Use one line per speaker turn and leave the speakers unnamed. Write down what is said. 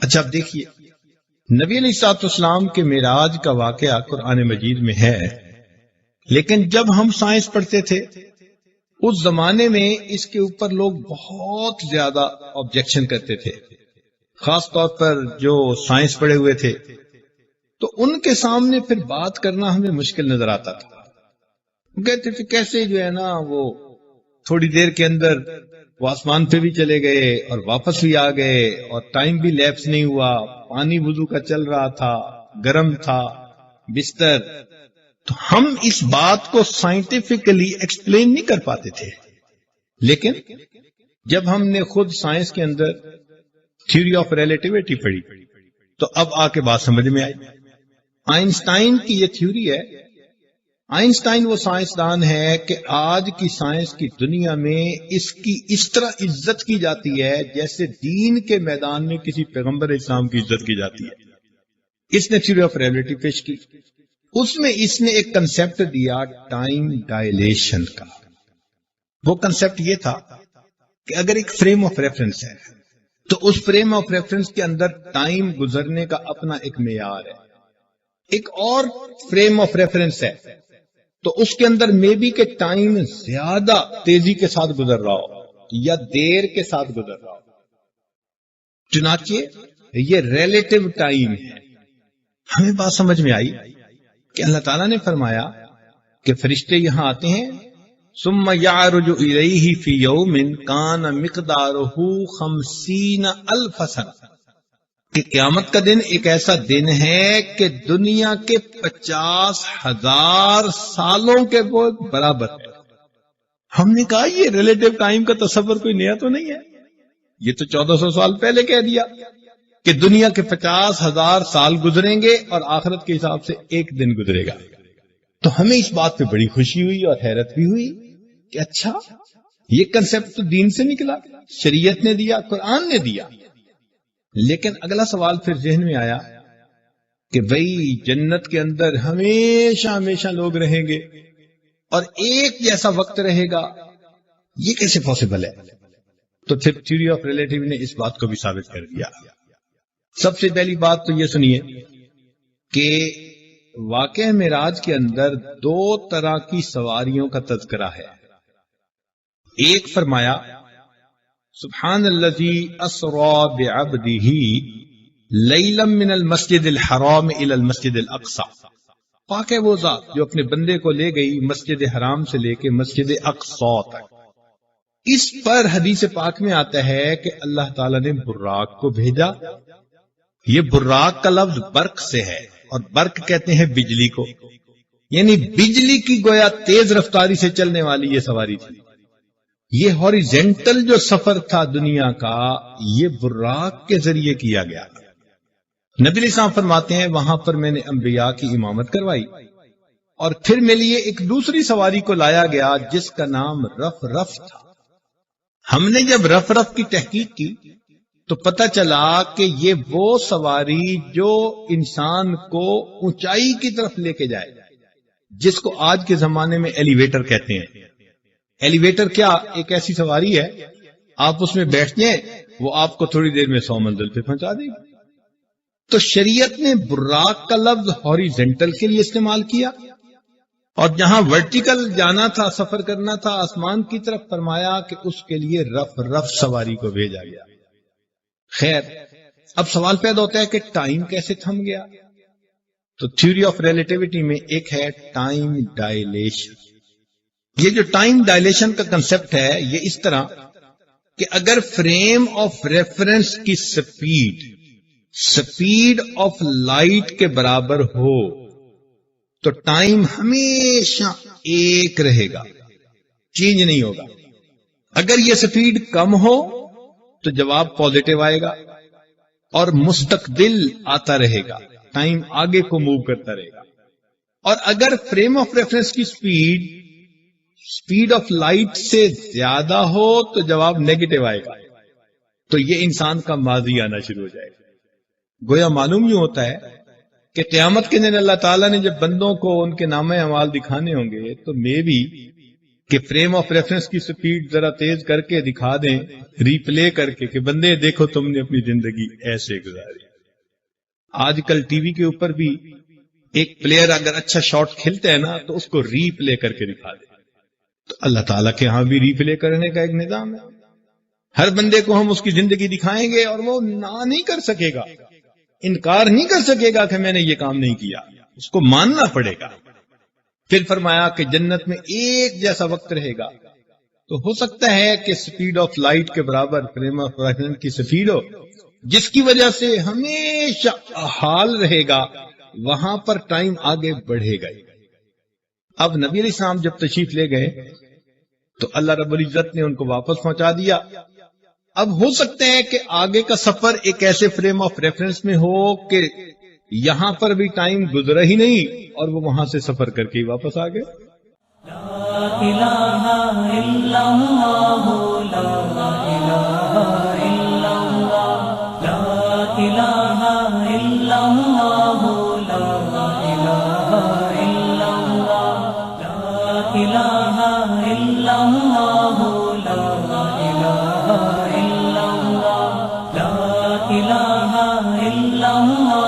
اچھا اب دیکھیے، نبی علیہ الصلوۃ والسلام کے معراج کا واقعہ قرآن مجید میں ہے، لیکن جب ہم سائنس پڑھتے تھے اس زمانے میں اس کے اوپر لوگ بہت زیادہ آبجیکشن کرتے تھے، خاص طور پر جو سائنس پڑھے ہوئے تھے، تو ان کے سامنے پھر بات کرنا ہمیں مشکل نظر آتا تھا۔ کہتے تھے کیسے جو ہے نا وہ تھوڑی دیر کے اندر وہ آسمان پہ بھی چلے گئے اور واپس بھی آ گئے اور ٹائم بھی لیپس نہیں ہوا، پانی وضو کا چل رہا تھا، گرم تھا بستر۔ تو ہم اس بات کو سائنٹیفکلی ایکسپلین نہیں کر پاتے تھے، لیکن جب ہم نے خود سائنس کے اندر تھیوری آف ریلیٹیوٹی پڑھی تو اب آ کے بات سمجھ میں آئی۔ آئنسٹائن کی یہ تھیوری ہے۔ آئنسٹائن وہ سائنسدان ہے کہ آج کی سائنس کی دنیا میں اس کی اس طرح عزت کی جاتی ہے جیسے دین کے میدان میں کسی پیغمبر اسلام کی عزت کی جاتی ہے۔ اس نے تھیوری آف ریلیٹیوٹی پیش کی، اس میں اس نے ایک کنسپٹ دیا ٹائم ڈائلیشن کا۔ وہ کنسپٹ یہ تھا کہ اگر ایک فریم آف ریفرنس ہے تو اس فریم آف ریفرنس کے اندر ٹائم گزرنے کا اپنا ایک معیار ہے، ایک اور فریم آف ریفرنس ہے تو اس کے اندر میں بھی کہ ٹائم زیادہ تیزی کے ساتھ گزر رہا ہو یا دیر کے ساتھ گزر رہا ہو۔ چنانچہ یہ ریلیٹیو ٹائم ہے۔ ہمیں بات سمجھ میں آئی کہ اللہ تعالیٰ نے فرمایا کہ فرشتے یہاں آتے ہیں، ثم یعرج الیہ فی یوم کان مقدارہ 50,000 سنہ، کہ قیامت کا دن ایک ایسا دن ہے کہ دنیا کے 50,000 سالوں کے برابر ہے۔ ہم نے کہا یہ ریلیٹیو ٹائم کا تصور کوئی نیا تو نہیں ہے، یہ تو 1400 سال پہلے کہہ دیا کہ دنیا کے 50,000 سال گزریں گے اور آخرت کے حساب سے ایک دن گزرے گا۔ تو ہمیں اس بات پہ بڑی خوشی ہوئی اور حیرت بھی ہوئی کہ اچھا یہ کنسپٹ تو دین سے نکلا، شریعت نے دیا، قرآن نے دیا۔ لیکن اگلا سوال پھر ذہن میں آیا کہ بھئی جنت کے اندر ہمیشہ ہمیشہ لوگ رہیں گے اور ایک جیسا وقت رہے گا، یہ کیسے پاسبل ہے؟ تو پھر تھیوری آف ریلیٹیو نے اس بات کو بھی ثابت کر دیا۔ سب سے پہلی بات تو یہ سنیے کہ واقعہ معراج کے اندر 2 طرح کی سواریوں کا تذکرہ ہے۔ ایک فرمایا سبحان الذی اسری بعبدہ لیلا من المسجد الحرام الی المسجد الاقصی، پاک ہے وہ ذات جو اپنے بندے کو لے گئی مسجد حرام سے لے کے مسجد اقصی تک۔ اس پر حدیث پاک میں آتا ہے کہ اللہ تعالیٰ نے براق کو بھیجا۔ یہ براق کا لفظ برق سے ہے، اور برق کہتے ہیں بجلی کو، یعنی بجلی کی گویا تیز رفتاری سے چلنے والی یہ سواری تھی۔ یہ ہاریزنٹل جو سفر تھا دنیا کا، یہ براق کے ذریعے کیا گیا۔ نبی علیہ السلام فرماتے ہیں وہاں پر میں نے انبیاء کی امامت کروائی، اور پھر میرے لیے ایک دوسری سواری کو لایا گیا جس کا نام رف رف تھا۔ ہم نے جب رف رف کی تحقیق کی تو پتہ چلا کہ یہ وہ سواری جو انسان کو اونچائی کی طرف لے کے جائے، جس کو آج کے زمانے میں ایلیویٹر کہتے ہیں۔ ایلیویٹر کیا؟ ایک ایسی سواری ہے آپ اس میں بیٹھ جائیں، وہ آپ کو تھوڑی دیر میں 100 منزل پہ پہنچا دے گی۔ تو شریعت نے براق کا لفظ ہاریزنٹل کے لیے استعمال کیا، اور جہاں ورٹیکل جانا تھا، سفر کرنا تھا آسمان کی طرف، فرمایا کہ اس کے لیے رف رف سواری کو بھیجا گیا۔ خیر، اب سوال پیدا ہوتا ہے کہ ٹائم کیسے تھم گیا؟ تو تھیوری آف ریلیٹیوٹی میں ایک ہے ٹائم ڈائلیشن۔ یہ جو ٹائم ڈائلیشن کا کنسپٹ ہے یہ اس طرح کہ اگر فریم آف ریفرنس کی سپیڈ آف لائٹ کے برابر ہو تو ٹائم ہمیشہ ایک رہے گا، چینج نہیں ہوگا۔ اگر یہ سپیڈ کم ہو تو جواب پازیٹو آئے گا اور مستقبل آتا رہے گا، ٹائم آگے کو موو کرتا رہے گا۔ اور اگر فریم آف ریفرنس کی سپیڈ آف لائٹ سے زیادہ ہو تو جواب نیگیٹو آئے گا، تو یہ انسان کا ماضی آنا شروع ہو جائے گا۔ گویا معلوم یوں ہوتا ہے کہ قیامت کے دن اللہ تعالیٰ نے جب بندوں کو ان کے نامہ اعمال دکھانے ہوں گے تو میں بھی کہ فریم آف ریفرنس کی سپیڈ ذرا تیز کر کے دکھا دیں، ری پلے کر کے کہ بندے دیکھو تم نے اپنی زندگی ایسے گزاری۔ آج کل ٹی وی کے اوپر بھی ایک پلیئر اگر اچھا شاٹ کھیلتا ہے نا تو اس کو ری پلے کر کے دکھا دے۔ تو اللہ تعالیٰ کے ہاں بھی ری پلے کرنے کا ایک نظام ہے۔ ہر بندے کو ہم اس کی زندگی دکھائیں گے اور وہ نہ نہیں کر سکے گا، انکار نہیں کر سکے گا کہ میں نے یہ کام نہیں کیا، اس کو ماننا پڑے گا۔ پھر فرمایا کہ جنت میں ایک جیسا وقت رہے گا، تو ہو سکتا ہے کہ سپیڈ آف لائٹ کے برابر فریم آف ریفرنس کی سپیڈ ہو، جس کی وجہ سے ہمیشہ حال رہے گا، وہاں پر ٹائم آگے بڑھے گا۔ اب نبی علیہ السلام جب تشریف لے گئے تو اللہ رب العزت نے ان کو واپس پہنچا دیا۔ اب ہو سکتا ہے کہ آگے کا سفر ایک ایسے فریم آف ریفرنس میں ہو کہ یہاں پر بھی ٹائم گزرا ہی نہیں اور وہ وہاں سے سفر کر کے ہی واپس آ گئے۔
لا الہ الا اللہ، لا الہ الا اللہ، لا الہ الا اللہ، لا الہ الا اللہ، لا الہ الا اللہ، لا الہ الا اللہ، لا الہ الا اللہ۔